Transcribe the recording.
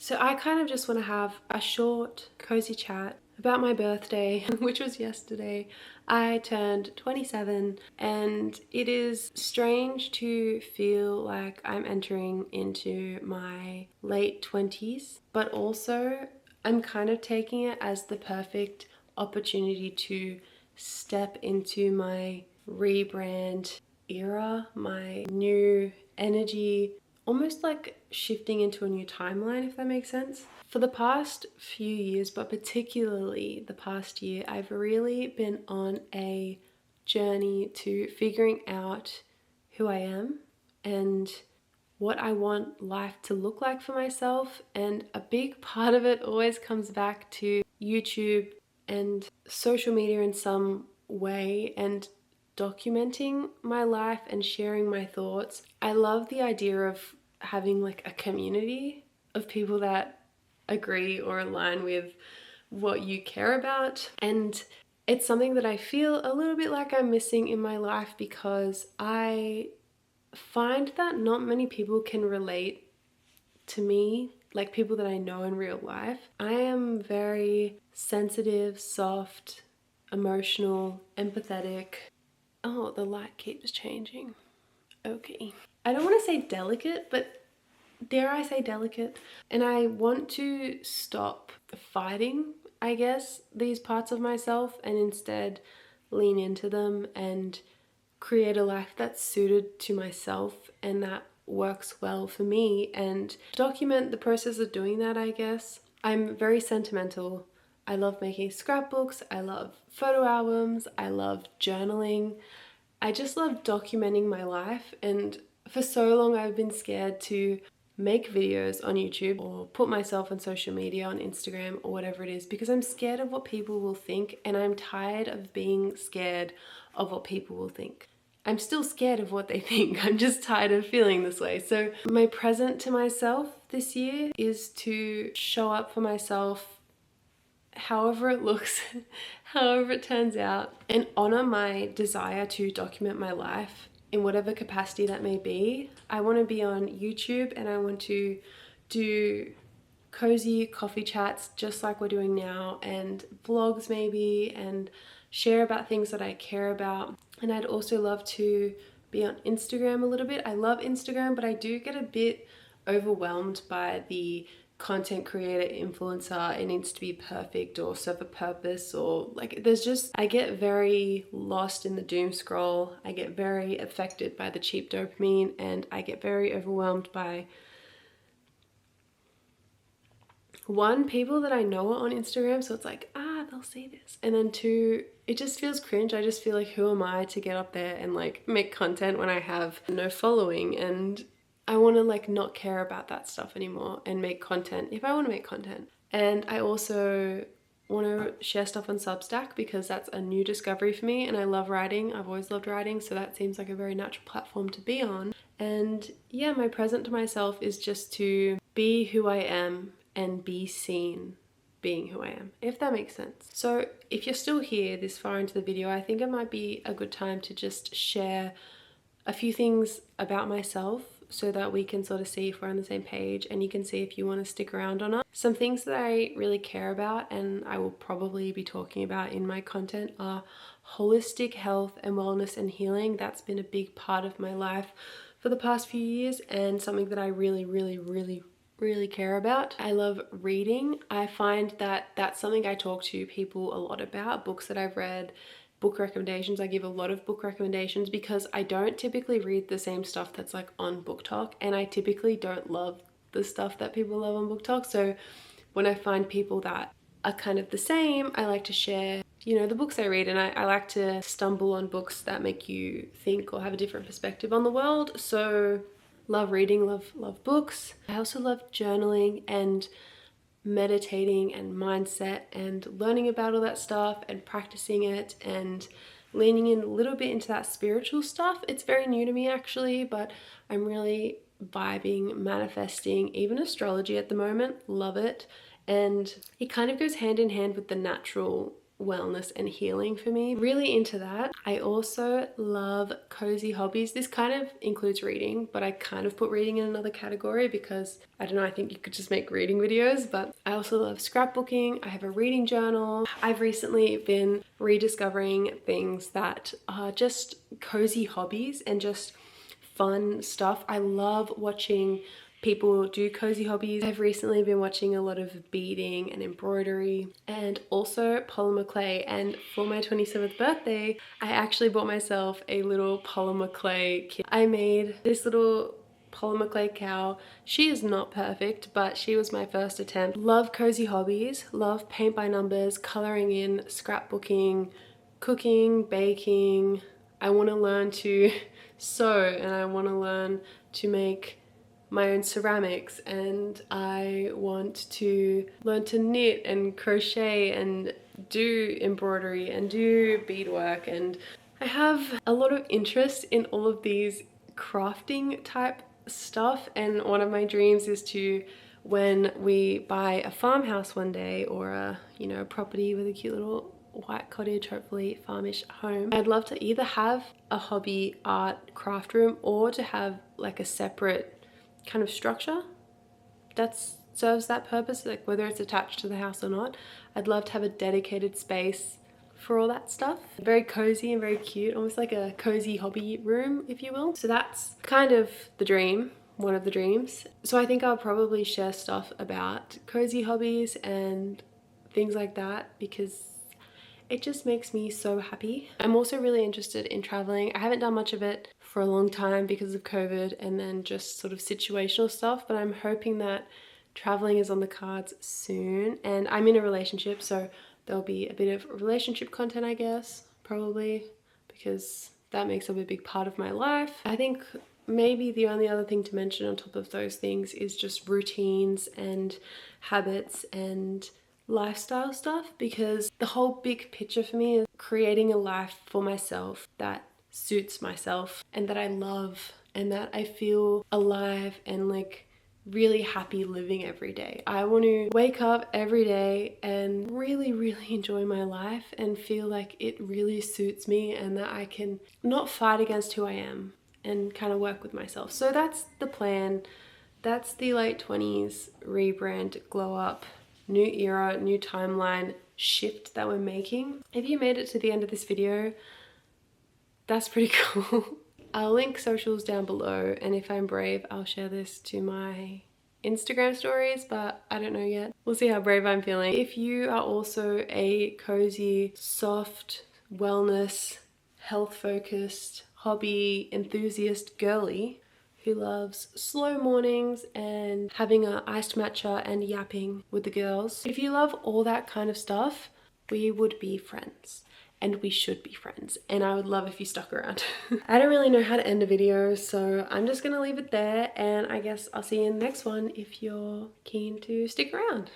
So I kind of just want to have a short, cozy chat about my birthday, which was yesterday. I turned 27 and it is strange to feel like I'm entering into my late 20s, but also I'm kind of taking it as the perfect opportunity to step into my rebrand era, my new energy, almost like shifting into a new timeline, if that makes sense. For the past few years, but particularly the past year, I've really been on a journey to figuring out who I am and what I want life to look like for myself. And a big part of it always comes back to YouTube and social media in some way and documenting my life and sharing my thoughts. I love the idea of having like a community of people that agree or align with what you care about. And it's something that I feel a little bit like I'm missing in my life because I find that not many people can relate to me, like people that I know in real life. I am very sensitive, soft, emotional, empathetic. Oh, the light keeps changing. Okay. I don't want to say delicate, but dare I say delicate? And I want to stop fighting, I guess, these parts of myself and instead lean into them and create a life that's suited to myself and that works well for me and document the process of doing that, I guess. I'm very sentimental. I love making scrapbooks, I love photo albums, I love journaling. I just love documenting my life, and for so long I've been scared to make videos on YouTube or put myself on social media on Instagram or whatever it is because I'm scared of what people will think, and I'm tired of being scared of what people will think. I'm still scared of what they think. I'm just tired of feeling this way. So my present to myself this year is to show up for myself however it looks, however it turns out, and honor my desire to document my life in whatever capacity that may be. I want to be on YouTube and I want to do cozy coffee chats just like we're doing now, and vlogs maybe, and share about things that I care about. And I'd also love to be on Instagram a little bit. I love Instagram, but I do get a bit overwhelmed by the content creator influencer. It needs to be perfect or serve a purpose, or like there's just, I get very lost in the doom scroll. I get very affected by the cheap dopamine, and I get very overwhelmed by one, people that I know are on Instagram, so it's like, they'll see this. And then two, it just feels cringe. I just feel like, who am I to get up there and like make content when I have no following? And I want to like not care about that stuff anymore and make content if I want to make content. And I also want to share stuff on Substack because that's a new discovery for me, and I love writing. I've always loved writing, so that seems like a very natural platform to be on. And yeah, my present to myself is just to be who I am and be seen being who I am, if that makes sense. So if you're still here this far into the video, I think it might be a good time to just share a few things about myself so that we can sort of see if we're on the same page, and you can see if you want to stick around or not. Some things that I really care about and I will probably be talking about in my content are holistic health and wellness and healing. That's been a big part of my life for the past few years and something that I really care about. I love reading. I find that that's something I talk to people a lot about. Books that I've read, book recommendations. I give a lot of book recommendations because I don't typically read the same stuff that's like on Book Talk, and I typically don't love the stuff that people love on Book Talk. So when I find people that are kind of the same, I like to share, you know, the books I read, and I like to stumble on books that make you think or have a different perspective on the world. So love reading, love books. I also love journaling and meditating and mindset and learning about all that stuff and practicing it and leaning in a little bit into that spiritual stuff. It's very new to me actually, but I'm really vibing, manifesting, even astrology at the moment. Love it. And it kind of goes hand in hand with the natural wellness and healing for me. Really into that. I also love cozy hobbies. This kind of includes reading, but I kind of put reading in another category because I don't know, I think you could just make reading videos. But I also love scrapbooking. I have a reading journal. I've recently been rediscovering things that are just cozy hobbies and just fun stuff. I love watching people do cozy hobbies. I've recently been watching a lot of beading and embroidery and also polymer clay, and for my 27th birthday I actually bought myself a little polymer clay kit. I made this little polymer clay cow. She is not perfect, but she was my first attempt. Love cozy hobbies, love paint by numbers, coloring in, scrapbooking, cooking, baking. I want to learn to sew and I want to learn to make my own ceramics, and I want to learn to knit and crochet and do embroidery and do beadwork, and I have a lot of interest in all of these crafting type stuff. And one of my dreams is to, when we buy a farmhouse one day, or a, you know, property with a cute little white cottage, hopefully farmish home, I'd love to either have a hobby art craft room or to have like a separate kind of structure that serves that purpose, like whether it's attached to the house or not. I'd love to have a dedicated space for all that stuff. Very cozy and very cute, almost like a cozy hobby room, if you will. So that's kind of the dream, one of the dreams. So I think I'll probably share stuff about cozy hobbies and things like that because it just makes me so happy. I'm also really interested in traveling. I haven't done much of it for a long time because of COVID and then just sort of situational stuff, but I'm hoping that traveling is on the cards soon. And I'm in a relationship, so there'll be a bit of relationship content, I guess, probably, because that makes up a big part of my life. I think maybe the only other thing to mention on top of those things is just routines and habits and lifestyle stuff, because the whole big picture for me is creating a life for myself that suits myself and that I love and that I feel alive and like really happy living every day. I want to wake up every day and really enjoy my life and feel like it really suits me and that I can not fight against who I am and kind of work with myself. So that's the plan. That's the late 20s rebrand, glow up, new era, new timeline shift that we're making. If you made it to the end of this video, that's pretty cool. I'll link socials down below, and if I'm brave, I'll share this to my Instagram stories, but I don't know yet. We'll see how brave I'm feeling. If you are also a cozy, soft, wellness, health-focused, hobby enthusiast girly who loves slow mornings and having an iced matcha and yapping with the girls, if you love all that kind of stuff, we would be friends. And we should be friends, and I would love if you stuck around. I don't really know how to end a video, so I'm just gonna leave it there, and I guess I'll see you in the next one if you're keen to stick around.